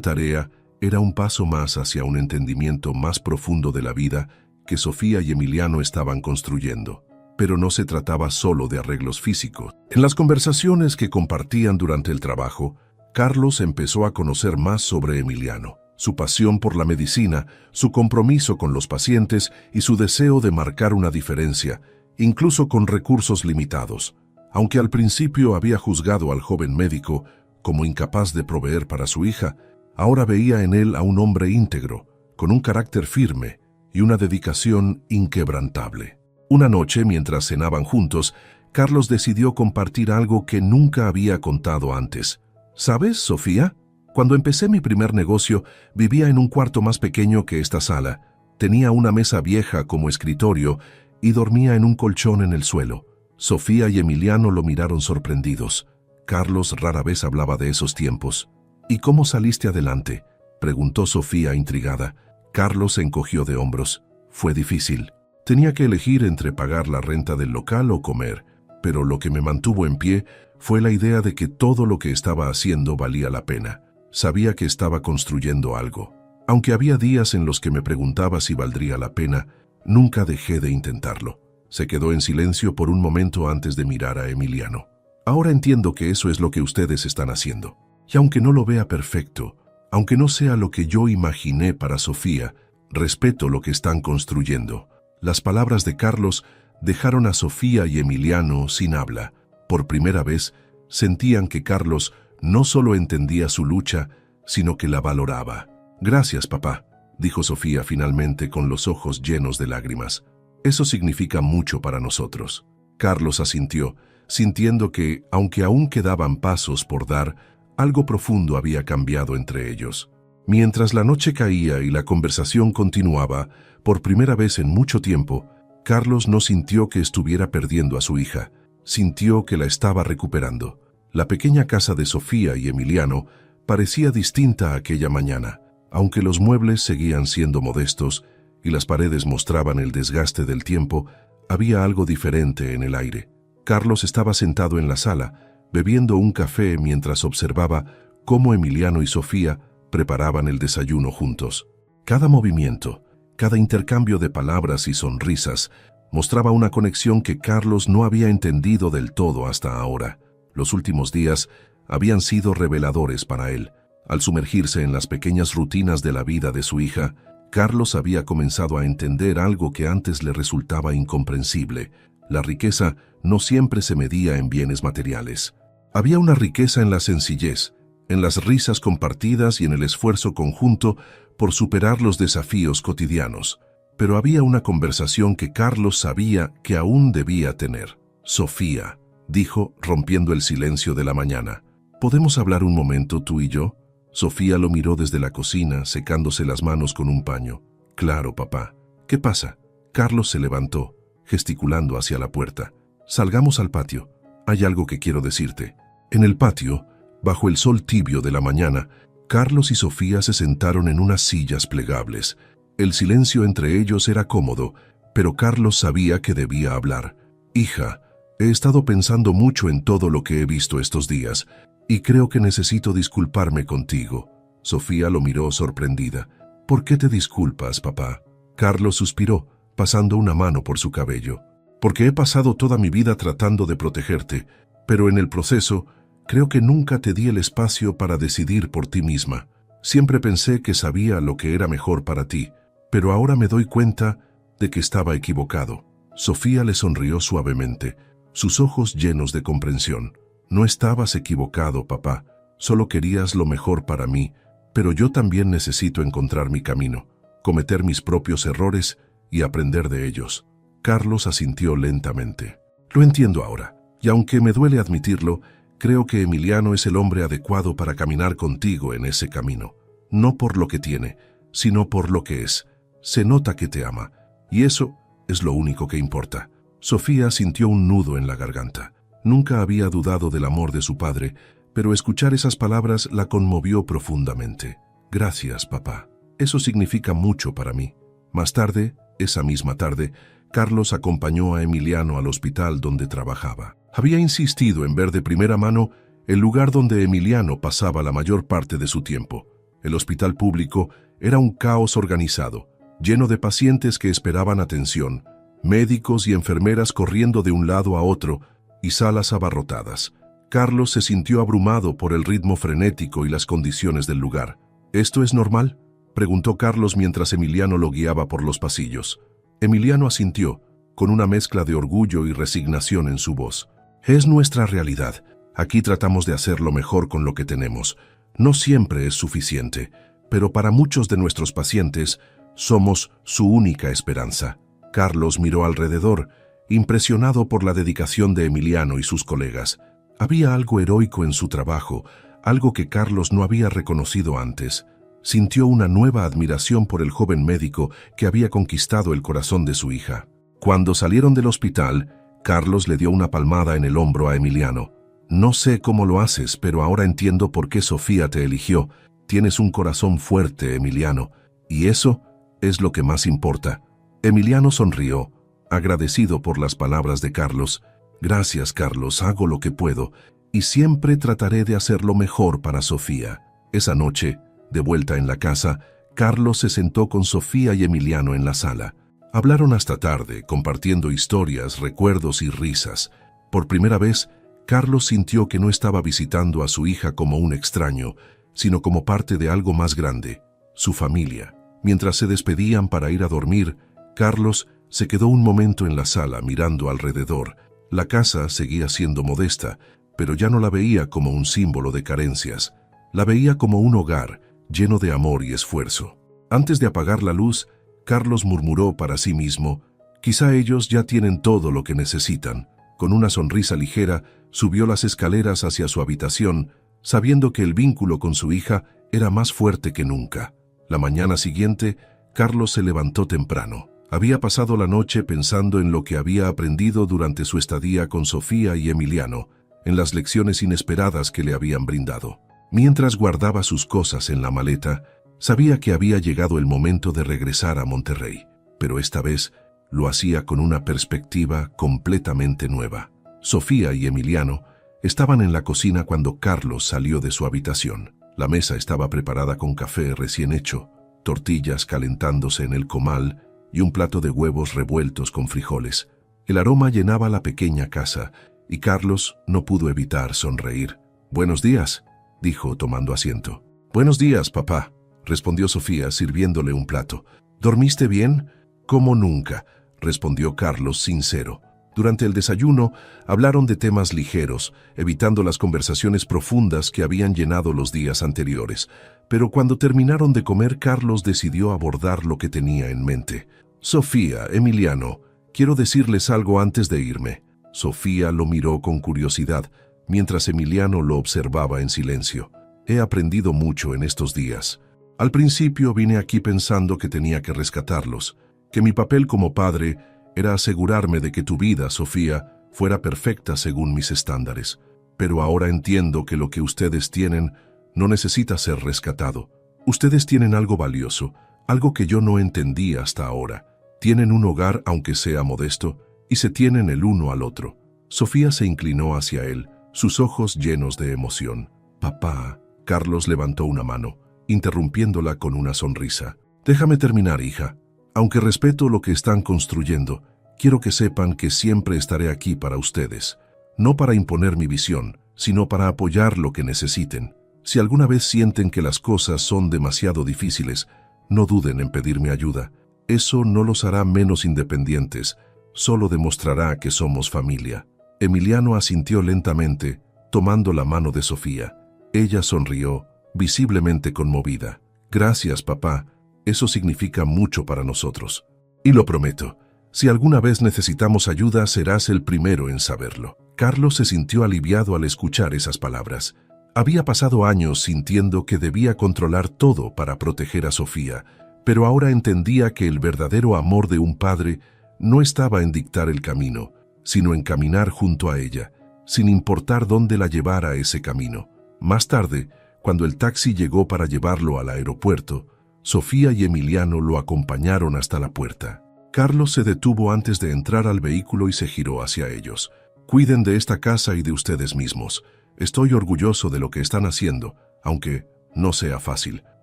tarea era un paso más hacia un entendimiento más profundo de la vida que Sofía y Emiliano estaban construyendo. Pero no se trataba solo de arreglos físicos. En las conversaciones que compartían durante el trabajo, Carlos empezó a conocer más sobre Emiliano, su pasión por la medicina, su compromiso con los pacientes y su deseo de marcar una diferencia, incluso con recursos limitados. Aunque al principio había juzgado al joven médico como incapaz de proveer para su hija, ahora veía en él a un hombre íntegro, con un carácter firme y una dedicación inquebrantable. Una noche, mientras cenaban juntos, Carlos decidió compartir algo que nunca había contado antes. «¿Sabes, Sofía? Cuando empecé mi primer negocio, vivía en un cuarto más pequeño que esta sala. Tenía una mesa vieja como escritorio y dormía en un colchón en el suelo». Sofía y Emiliano lo miraron sorprendidos. Carlos rara vez hablaba de esos tiempos. «¿Y cómo saliste adelante?», preguntó Sofía intrigada. Carlos se encogió de hombros. «Fue difícil. Tenía que elegir entre pagar la renta del local o comer, pero lo que me mantuvo en pie fue la idea de que todo lo que estaba haciendo valía la pena. Sabía que estaba construyendo algo. Aunque había días en los que me preguntaba si valdría la pena, nunca dejé de intentarlo. Se quedó en silencio por un momento antes de mirar a Emiliano. Ahora entiendo que eso es lo que ustedes están haciendo. Y aunque no lo vea perfecto, aunque no sea lo que yo imaginé para Sofía, respeto lo que están construyendo. Las palabras de Carlos dejaron a Sofía y Emiliano sin habla. Por primera vez, sentían que Carlos no solo entendía su lucha, sino que la valoraba. «Gracias, papá», dijo Sofía finalmente con los ojos llenos de lágrimas. «Eso significa mucho para nosotros». Carlos asintió, sintiendo que, aunque aún quedaban pasos por dar, algo profundo había cambiado entre ellos. Mientras la noche caía y la conversación continuaba, por primera vez en mucho tiempo, Carlos no sintió que estuviera perdiendo a su hija. Sintió que la estaba recuperando. La pequeña casa de Sofía y Emiliano parecía distinta aquella mañana, aunque los muebles seguían siendo modestos y las paredes mostraban el desgaste del tiempo, había algo diferente en el aire. Carlos estaba sentado en la sala, bebiendo un café mientras observaba cómo Emiliano y Sofía preparaban el desayuno juntos. Cada movimiento, cada intercambio de palabras y sonrisas mostraba una conexión que Carlos no había entendido del todo hasta ahora. Los últimos días habían sido reveladores para él. Al sumergirse en las pequeñas rutinas de la vida de su hija, Carlos había comenzado a entender algo que antes le resultaba incomprensible. La riqueza no siempre se medía en bienes materiales. Había una riqueza en la sencillez, en las risas compartidas y en el esfuerzo conjunto por superar los desafíos cotidianos. Pero había una conversación que Carlos sabía que aún debía tener. «Sofía», dijo, rompiendo el silencio de la mañana. «¿Podemos hablar un momento tú y yo?» Sofía lo miró desde la cocina, secándose las manos con un paño. «Claro, papá. ¿Qué pasa?» Carlos se levantó, gesticulando hacia la puerta. «Salgamos al patio. Hay algo que quiero decirte». En el patio, bajo el sol tibio de la mañana, Carlos y Sofía se sentaron en unas sillas plegables. El silencio entre ellos era cómodo, pero Carlos sabía que debía hablar. «Hija, he estado pensando mucho en todo lo que he visto estos días, y creo que necesito disculparme contigo». Sofía lo miró sorprendida. «¿Por qué te disculpas, papá?» Carlos suspiró, pasando una mano por su cabello. «Porque he pasado toda mi vida tratando de protegerte, pero en el proceso creo que nunca te di el espacio para decidir por ti misma. Siempre pensé que sabía lo que era mejor para ti, pero ahora me doy cuenta de que estaba equivocado». Sofía le sonrió suavemente, sus ojos llenos de comprensión. «No estabas equivocado, papá. Solo querías lo mejor para mí, pero yo también necesito encontrar mi camino, cometer mis propios errores y aprender de ellos». Carlos asintió lentamente. «Lo entiendo ahora, y aunque me duele admitirlo, creo que Emiliano es el hombre adecuado para caminar contigo en ese camino. No por lo que tiene, sino por lo que es. Se nota que te ama, y eso es lo único que importa». Sofía sintió un nudo en la garganta. Nunca había dudado del amor de su padre, pero escuchar esas palabras la conmovió profundamente. «Gracias, papá. Eso significa mucho para mí». Más tarde, esa misma tarde, Carlos acompañó a Emiliano al hospital donde trabajaba. Había insistido en ver de primera mano el lugar donde Emiliano pasaba la mayor parte de su tiempo. El hospital público era un caos organizado, lleno de pacientes que esperaban atención, médicos y enfermeras corriendo de un lado a otro y salas abarrotadas. Carlos se sintió abrumado por el ritmo frenético y las condiciones del lugar. «¿Esto es normal?», preguntó Carlos mientras Emiliano lo guiaba por los pasillos. Emiliano asintió, con una mezcla de orgullo y resignación en su voz. «Es nuestra realidad. Aquí tratamos de hacer lo mejor con lo que tenemos. No siempre es suficiente, pero para muchos de nuestros pacientes somos su única esperanza». Carlos miró alrededor, impresionado por la dedicación de Emiliano y sus colegas. Había algo heroico en su trabajo, algo que Carlos no había reconocido antes. Sintió una nueva admiración por el joven médico que había conquistado el corazón de su hija. Cuando salieron del hospital, Carlos le dio una palmada en el hombro a Emiliano. «No sé cómo lo haces, pero ahora entiendo por qué Sofía te eligió. Tienes un corazón fuerte, Emiliano, y eso es lo que más importa». Emiliano sonrió, agradecido por las palabras de Carlos. Gracias, Carlos, hago lo que puedo y siempre trataré de hacerlo mejor para Sofía. Esa noche, de vuelta en la casa, Carlos se sentó con Sofía y Emiliano en la sala. Hablaron hasta tarde, compartiendo historias, recuerdos y risas. Por primera vez, Carlos sintió que no estaba visitando a su hija como un extraño, sino como parte de algo más grande, su familia. Mientras se despedían para ir a dormir, Carlos se quedó un momento en la sala mirando alrededor. La casa seguía siendo modesta, pero ya no la veía como un símbolo de carencias. La veía como un hogar lleno de amor y esfuerzo. Antes de apagar la luz, Carlos murmuró para sí mismo, quizá ellos ya tienen todo lo que necesitan. Con una sonrisa ligera, subió las escaleras hacia su habitación, sabiendo que el vínculo con su hija era más fuerte que nunca. La mañana siguiente, Carlos se levantó temprano. Había pasado la noche pensando en lo que había aprendido durante su estadía con Sofía y Emiliano, en las lecciones inesperadas que le habían brindado. Mientras guardaba sus cosas en la maleta, sabía que había llegado el momento de regresar a Monterrey, pero esta vez lo hacía con una perspectiva completamente nueva. Sofía y Emiliano estaban en la cocina cuando Carlos salió de su habitación. La mesa estaba preparada con café recién hecho, tortillas calentándose en el comal y un plato de huevos revueltos con frijoles. El aroma llenaba la pequeña casa y Carlos no pudo evitar sonreír. «Buenos días», dijo tomando asiento. «Buenos días, papá», respondió Sofía sirviéndole un plato. «¿Dormiste bien?» «Como nunca», respondió Carlos sincero. Durante el desayuno hablaron de temas ligeros, evitando las conversaciones profundas que habían llenado los días anteriores. Pero cuando terminaron de comer, Carlos decidió abordar lo que tenía en mente. «Sofía, Emiliano, quiero decirles algo antes de irme». Sofía lo miró con curiosidad, mientras Emiliano lo observaba en silencio. «He aprendido mucho en estos días. Al principio vine aquí pensando que tenía que rescatarlos, que mi papel como padre era asegurarme de que tu vida, Sofía, fuera perfecta según mis estándares. Pero ahora entiendo que lo que ustedes tienen no necesita ser rescatado. Ustedes tienen algo valioso, algo que yo no entendí hasta ahora. Tienen un hogar, aunque sea modesto, y se tienen el uno al otro». Sofía se inclinó hacia él, sus ojos llenos de emoción. «Papá», Carlos levantó una mano, interrumpiéndola con una sonrisa. «Déjame terminar, hija. Aunque respeto lo que están construyendo, quiero que sepan que siempre estaré aquí para ustedes. No para imponer mi visión, sino para apoyar lo que necesiten. Si alguna vez sienten que las cosas son demasiado difíciles, no duden en pedirme ayuda. Eso no los hará menos independientes, solo demostrará que somos familia». Emiliano asintió lentamente, tomando la mano de Sofía. Ella sonrió, visiblemente conmovida. «Gracias, papá. Eso significa mucho para nosotros. Y lo prometo, si alguna vez necesitamos ayuda, serás el primero en saberlo». Carlos se sintió aliviado al escuchar esas palabras. Había pasado años sintiendo que debía controlar todo para proteger a Sofía, pero ahora entendía que el verdadero amor de un padre no estaba en dictar el camino, sino en caminar junto a ella, sin importar dónde la llevara ese camino. Más tarde, cuando el taxi llegó para llevarlo al aeropuerto, Sofía y Emiliano lo acompañaron hasta la puerta. Carlos se detuvo antes de entrar al vehículo y se giró hacia ellos. «Cuiden de esta casa y de ustedes mismos. Estoy orgulloso de lo que están haciendo, aunque no sea fácil».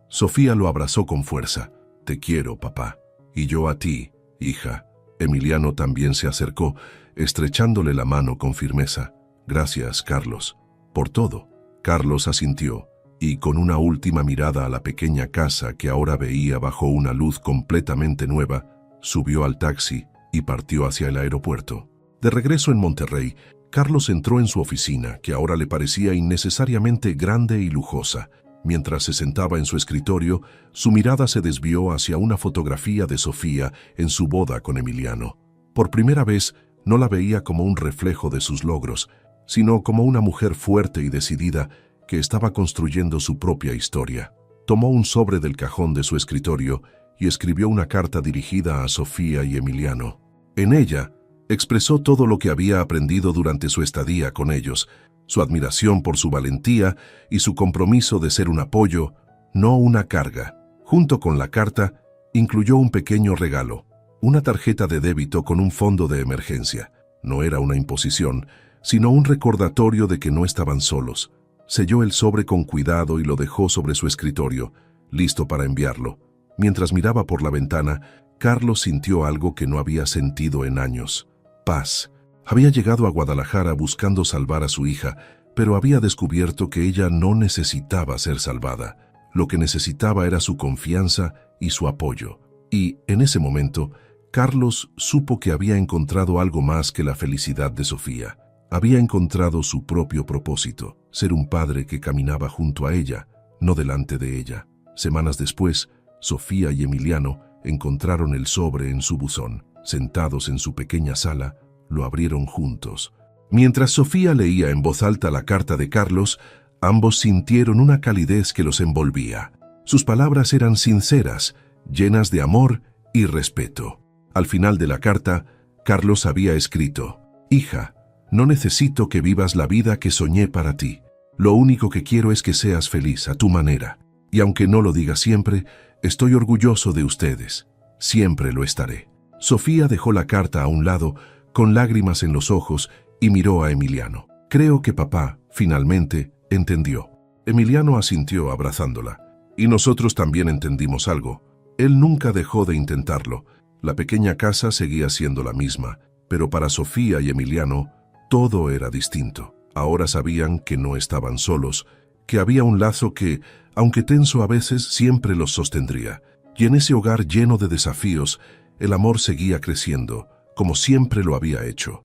Sofía lo abrazó con fuerza. «Te quiero, papá. Y yo a ti, hija». Emiliano también se acercó, estrechándole la mano con firmeza. «Gracias, Carlos, por todo». Carlos asintió, y con una última mirada a la pequeña casa que ahora veía bajo una luz completamente nueva, subió al taxi y partió hacia el aeropuerto. De regreso en Monterrey, Carlos entró en su oficina, que ahora le parecía innecesariamente grande y lujosa. Mientras se sentaba en su escritorio, su mirada se desvió hacia una fotografía de Sofía en su boda con Emiliano. Por primera vez, no la veía como un reflejo de sus logros, sino como una mujer fuerte y decidida que estaba construyendo su propia historia. Tomó un sobre del cajón de su escritorio y escribió una carta dirigida a Sofía y Emiliano. En ella, expresó todo lo que había aprendido durante su estadía con ellos, su admiración por su valentía y su compromiso de ser un apoyo, no una carga. Junto con la carta, incluyó un pequeño regalo, una tarjeta de débito con un fondo de emergencia. No era una imposición, sino un recordatorio de que no estaban solos. Selló el sobre con cuidado y lo dejó sobre su escritorio, listo para enviarlo. Mientras miraba por la ventana, Carlos sintió algo que no había sentido en años: paz. Había llegado a Guadalajara buscando salvar a su hija, pero había descubierto que ella no necesitaba ser salvada. Lo que necesitaba era su confianza y su apoyo. Y, en ese momento, Carlos supo que había encontrado algo más que la felicidad de Sofía. Había encontrado su propio propósito: ser un padre que caminaba junto a ella, no delante de ella. Semanas después, Sofía y Emiliano encontraron el sobre en su buzón. Sentados en su pequeña sala, lo abrieron juntos. Mientras Sofía leía en voz alta la carta de Carlos, ambos sintieron una calidez que los envolvía. Sus palabras eran sinceras, llenas de amor y respeto. Al final de la carta, Carlos había escrito: «Hija, no necesito que vivas la vida que soñé para ti. Lo único que quiero es que seas feliz a tu manera. Y aunque no lo diga siempre, estoy orgulloso de ustedes. Siempre lo estaré». Sofía dejó la carta a un lado, con lágrimas en los ojos, y miró a Emiliano. «Creo que papá, finalmente, entendió». Emiliano asintió abrazándola. «Y nosotros también entendimos algo». Él nunca dejó de intentarlo. La pequeña casa seguía siendo la misma, pero para Sofía y Emiliano todo era distinto. Ahora sabían que no estaban solos, que había un lazo que, aunque tenso a veces, siempre los sostendría. Y en ese hogar lleno de desafíos, el amor seguía creciendo, como siempre lo había hecho.